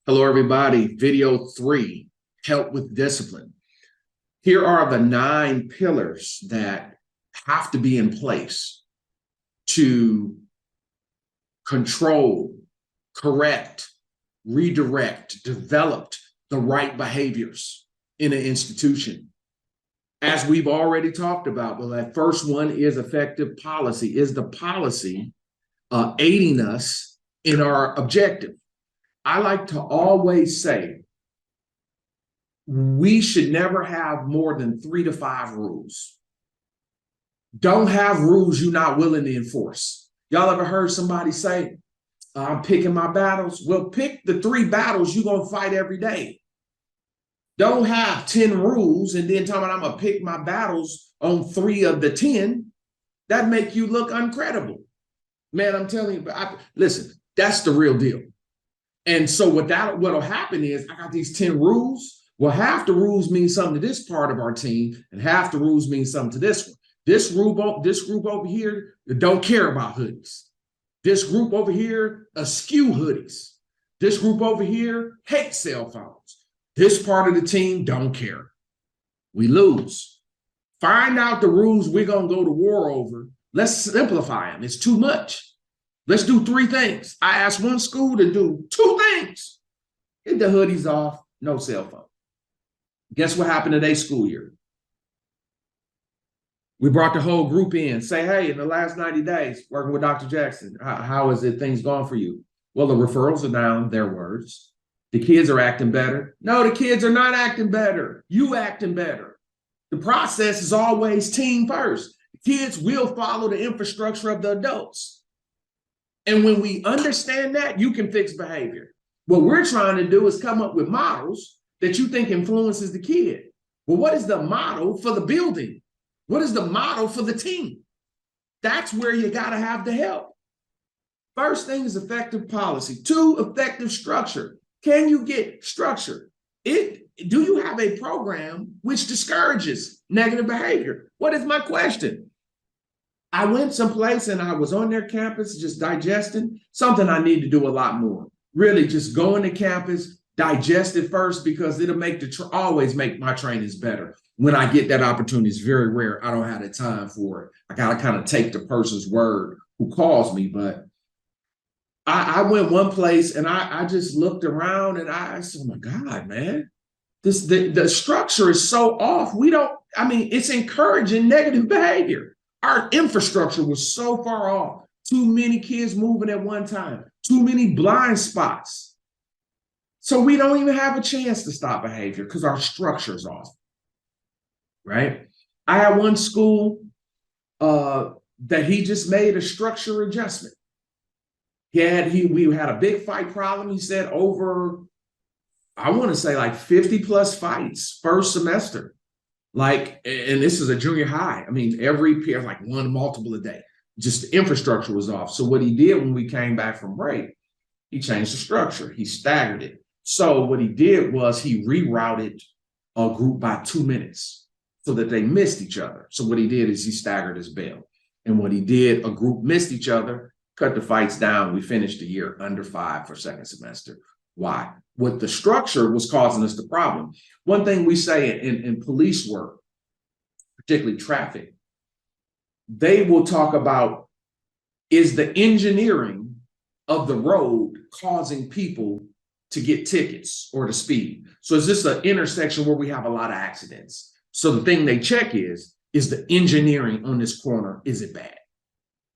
Hello, everybody. Video 3, help with discipline. Here are the 9 pillars that have to be in place to control, correct, redirect, develop the right behaviors in an institution. As we've already talked about, well, that first one is effective policy. Is the policy aiding us in our objective? I like to always say we should never have more than 3 to 5 rules. Don't have rules you're not willing to enforce. Y'all ever heard somebody say, I'm picking my battles? Well, pick the 3 battles you're going to fight every day. Don't have 10 rules and then tell me I'm going to pick my battles on 3 of the 10. That make you look uncredible. Man, I'm telling you, listen, that's the real deal. And so what'll happen is I got these 10 rules. Well, half the rules mean something to this part of our team, and half the rules mean something to this one. This group over here don't care about hoodies. This group over here eschew hoodies. This group over here hates cell phones. This part of the team don't care. We lose. Find out the rules we're going to go to war over. Let's simplify them. It's too much. Let's do 3 things. I asked one school to do 2 things. Get the hoodies off, no cell phone. Guess what happened to their school year? We brought the whole group in, say, hey, in the last 90 days, working with Dr. Jackson, how is it things going for you? Well, the referrals are down, their words. The kids are acting better. No, the kids are not acting better. You acting better. The process is always team first. The kids will follow the infrastructure of the adults. And when we understand that, you can fix behavior. What we're trying to do is come up with models that you think influences the kid. Well, what is the model for the building? What is the model for the team? That's where you got to have the help. First thing is effective policy. 2, effective structure. Can you get structure? Do you have a program which discourages negative behavior? What is my question? I went someplace and I was on their campus just digesting something I need to do a lot more. Really just going to campus, digest it first because it'll always make my trainings better. When I get that opportunity, it's very rare. I don't have the time for it. I got to kind of take the person's word who calls me. But I went one place and I just looked around and I said, oh my God, man, the structure is so off. It's encouraging negative behavior. Our infrastructure was so far off. Too many kids moving at one time. Too many blind spots. So we don't even have a chance to stop behavior because our structure is off. Right? I had one school that he just made a structure adjustment. We had a big fight problem. He said over, I want to say like 50 plus fights first semester. And this is a junior high. Every peer, like multiple a day. Just the infrastructure was off. So what he did when we came back from break, he changed the structure. He staggered it. So what he did was he rerouted a group by 2 minutes so that they missed each other. So what he did is he staggered his bell. And what he did, a group missed each other, cut the fights down. We finished the year under 5 for second semester. Why? What the structure was causing us the problem. One thing we say in police work, particularly traffic, they will talk about, is the engineering of the road causing people to get tickets or to speed? So is this an intersection where we have a lot of accidents? So the thing they check is the engineering on this corner, is it bad?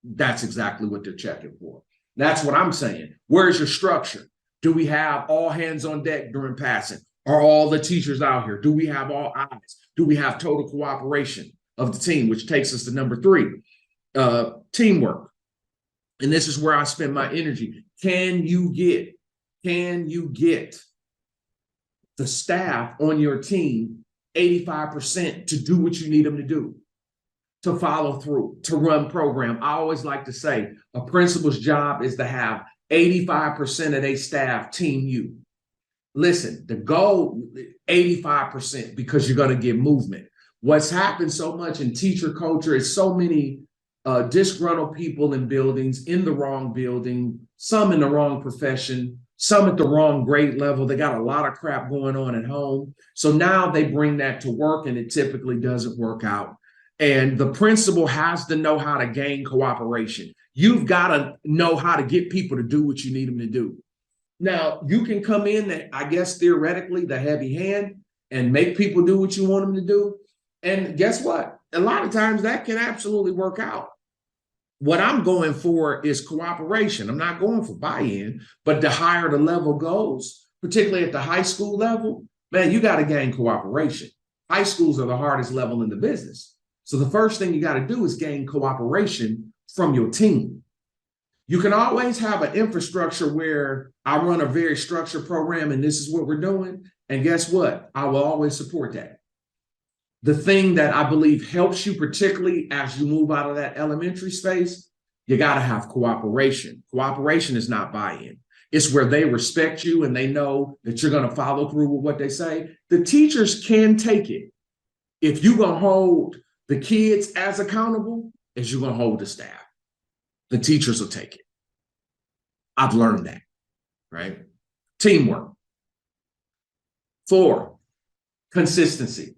That's exactly what they're checking for. That's what I'm saying. Where's your structure? Do we have all hands on deck during passing? Are all the teachers out here? Do we have all eyes? Do we have total cooperation of the team, which takes us to number 3, teamwork. And this is where I spend my energy. Can you get the staff on your team 85% to do what you need them to do, to follow through, to run program? I always like to say a principal's job is to have 85% of their staff team you. Listen, the goal, 85%, because you're going to get movement. What's happened so much in teacher culture is so many disgruntled people in buildings, in the wrong building, some in the wrong profession, some at the wrong grade level. They got a lot of crap going on at home. So now they bring that to work and it typically doesn't work out. And the principal has to know how to gain cooperation. You've got to know how to get people to do what you need them to do. Now, you can come in, I guess, theoretically, the heavy hand and make people do what you want them to do. And guess what? A lot of times that can absolutely work out. What I'm going for is cooperation. I'm not going for buy-in, but the higher the level goes, particularly at the high school level, man, you got to gain cooperation. High schools are the hardest level in the business. So the first thing you got to do is gain cooperation from your team. You can always have an infrastructure where I run a very structured program and this is what we're doing. And guess what? I will always support that. The thing that I believe helps you, particularly as you move out of that elementary space, you got to have cooperation. Cooperation is not buy-in. It's where they respect you and they know that you're going to follow through with what they say. The teachers can take it. If you're going to hold the kids as accountable as you're going to hold the staff, the teachers will take it. I've learned that, right? Teamwork. 4, consistency.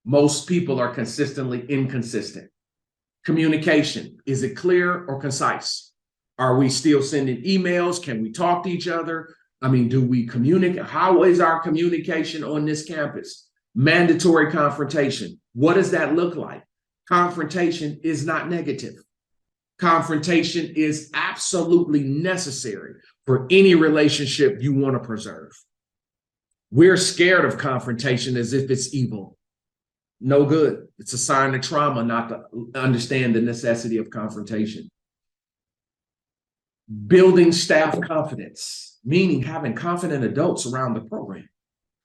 Most people are consistently inconsistent. Communication. Is it clear or concise? Are we still sending emails? Can we talk to each other? I mean, do we communicate? How is our communication on this campus? Mandatory confrontation. What does that look like? Confrontation is not negative. Confrontation is absolutely necessary for any relationship you want to preserve. We're scared of confrontation as if it's evil. No good. It's a sign of trauma not to understand the necessity of confrontation. Building staff confidence, meaning having confident adults around the program.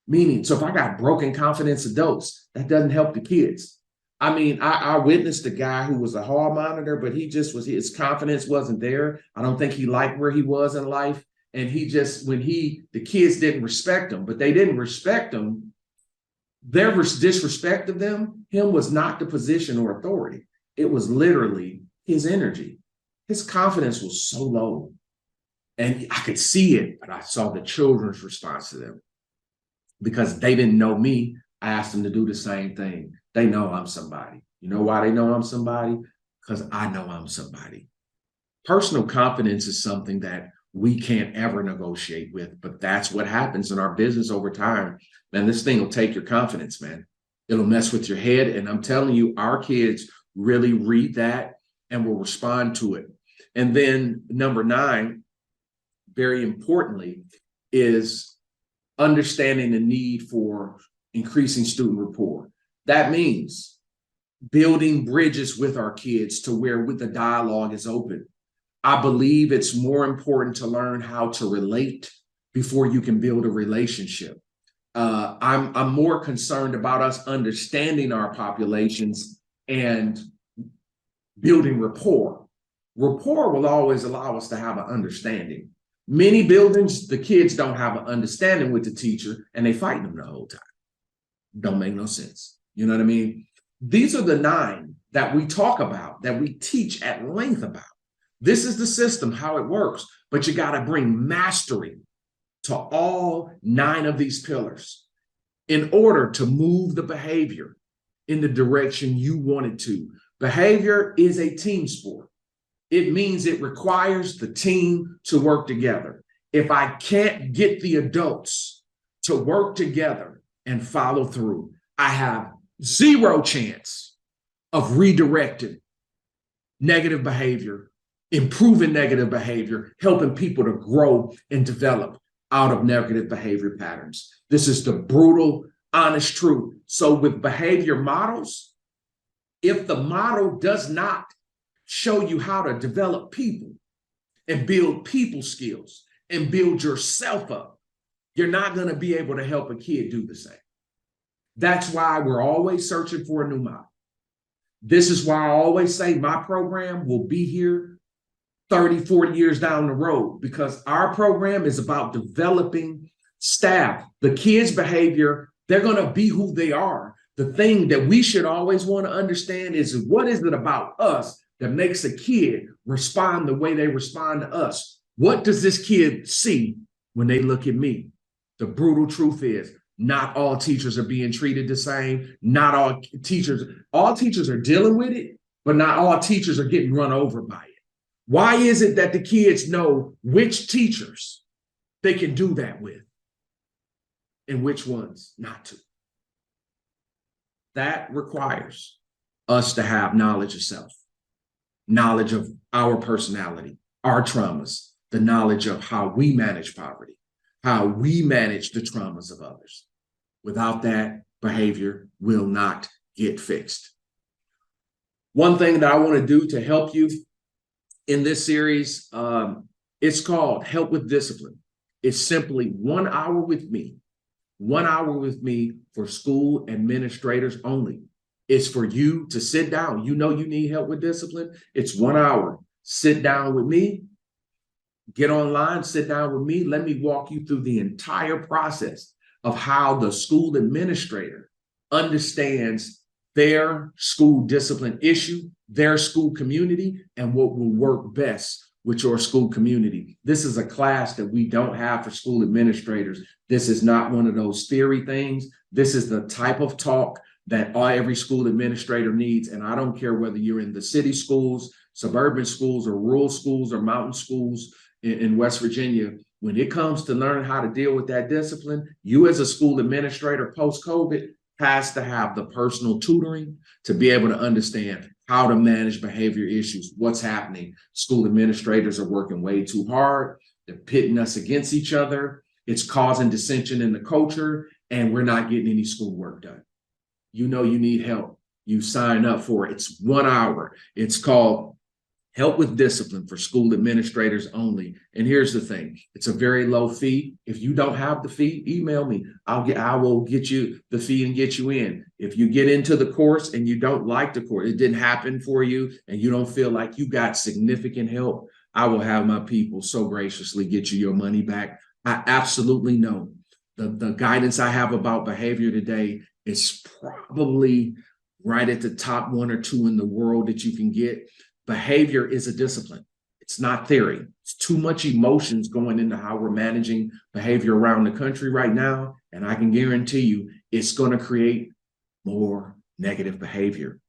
Meaning, so if I got broken confidence adults, that doesn't help the kids. I mean, I witnessed a guy who was a hall monitor, but his confidence wasn't there. I don't think he liked where he was in life. And the kids didn't respect him, but they didn't respect him. Their disrespect of him was not the position or authority. It was literally his energy. His confidence was so low. And I could see it, but I saw the children's response to them. Because they didn't know me, I asked them to do the same thing. They know I'm somebody. You know why they know I'm somebody? Because I know I'm somebody. Personal confidence is something that we can't ever negotiate with, but that's what happens in our business over time. Man, this thing will take your confidence, man. It'll mess with your head. And I'm telling you, our kids really read that and will respond to it. And then number 9, very importantly, is understanding the need for increasing student rapport. That means building bridges with our kids to where the dialogue is open. I believe it's more important to learn how to relate before you can build a relationship. I'm more concerned about us understanding our populations and building rapport. Rapport will always allow us to have an understanding. Many buildings, the kids don't have an understanding with the teacher and they fighting them the whole time. Don't make no sense. You know what I mean? These are the 9 that we talk about, that we teach at length about. This is the system, how it works, but you got to bring mastery to all 9 of these pillars in order to move the behavior in the direction you want it to. Behavior is a team sport. It means it requires the team to work together. If I can't get the adults to work together and follow through, I have 0 chance of redirecting negative behavior, improving negative behavior, helping people to grow and develop out of negative behavior patterns. This is the brutal, honest truth. So with behavior models, if the model does not show you how to develop people and build people skills and build yourself up, you're not going to be able to help a kid do the same. That's why we're always searching for a new model. This is why I always say my program will be here 30, 40 years down the road, because our program is about developing staff. The kids' behavior, they're going to be who they are. The thing that we should always want to understand is, what is it about us that makes a kid respond the way they respond to us? What does this kid see when they look at me. The brutal truth is not all teachers are being treated the same. Not all teachers are dealing with it, but not all teachers are getting run over by it. Why is it that the kids know which teachers they can do that with and which ones not to? That requires us to have knowledge of self, knowledge of our personality, our traumas, the knowledge of how we manage poverty, how we manage the traumas of others. Without that, behavior will not get fixed. One thing that I want to do to help you in this series, it's called Help with Discipline. It's simply 1 hour with me, 1 hour with me for school administrators only. It's for you to sit down. You know you need help with discipline. It's 1 hour. Sit down with me. Get online, sit down with me. Let me walk you through the entire process of how the school administrator understands their school discipline issue, their school community, and what will work best with your school community. This is a class that we don't have for school administrators. This is not one of those theory things. This is the type of talk that every school administrator needs. And I don't care whether you're in the city schools, suburban schools, or rural schools, or mountain schools in West Virginia. When it comes to learning how to deal with that discipline, you as a school administrator post-COVID has to have the personal tutoring to be able to understand how to manage behavior issues, what's happening. School administrators are working way too hard. They're pitting us against each other. It's causing dissension in the culture, and we're not getting any schoolwork done. You know you need help. You sign up for it. It's 1 hour. It's called Help with Discipline for school administrators only. And here's the thing. It's a very low fee. If you don't have the fee, email me. I will get you the fee and get you in. If you get into the course and you don't like the course, it didn't happen for you, and you don't feel like you got significant help, I will have my people so graciously get you your money back. I absolutely know the guidance I have about behavior today is probably right at the top 1 or 2 in the world that you can get. Behavior is a discipline. It's not theory. It's too much emotions going into how we're managing behavior around the country right now. And I can guarantee you it's going to create more negative behavior.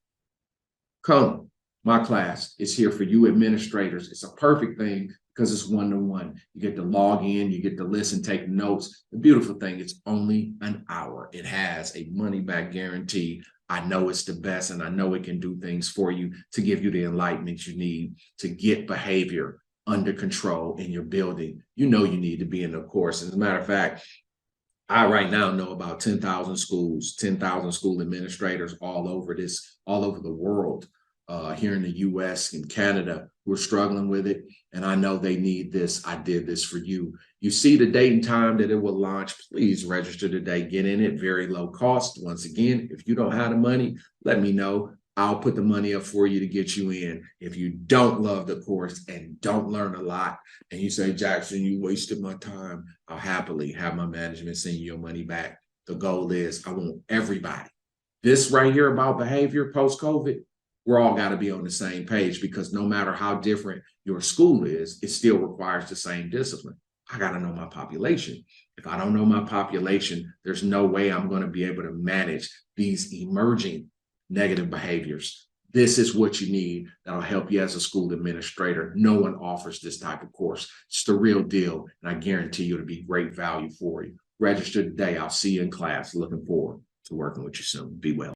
Come, my class is here for you administrators. It's a perfect thing because it's 1-to-1. You get to log in, you get to listen, take notes. The beautiful thing, it's only an hour. It has a money-back guarantee. I know it's the best, and I know it can do things for you to give you the enlightenment you need to get behavior under control in your building. You know you need to be in the course. As a matter of fact, I right now know about 10,000 schools, 10,000 school administrators all over the world, here in the US and Canada, who are struggling with it. And I know they need this. I did this for you. You see the date and time that it will launch. Please register today. Get in it. Very low cost. Once again, if you don't have the money, let me know. I'll put the money up for you to get you in. If you don't love the course and don't learn a lot, and you say, Jackson, you wasted my time, I'll happily have my management send you your money back. The goal is I want everybody. This right here about behavior post-COVID, we're all got to be on the same page, because no matter how different your school is, it still requires the same discipline. I got to know my population. If I don't know my population, there's no way I'm going to be able to manage these emerging negative behaviors. This is what you need that'll help you as a school administrator. No one offers this type of course. It's the real deal, and I guarantee you it'll be great value for you. Register today. I'll see you in class. Looking forward to working with you soon. Be well.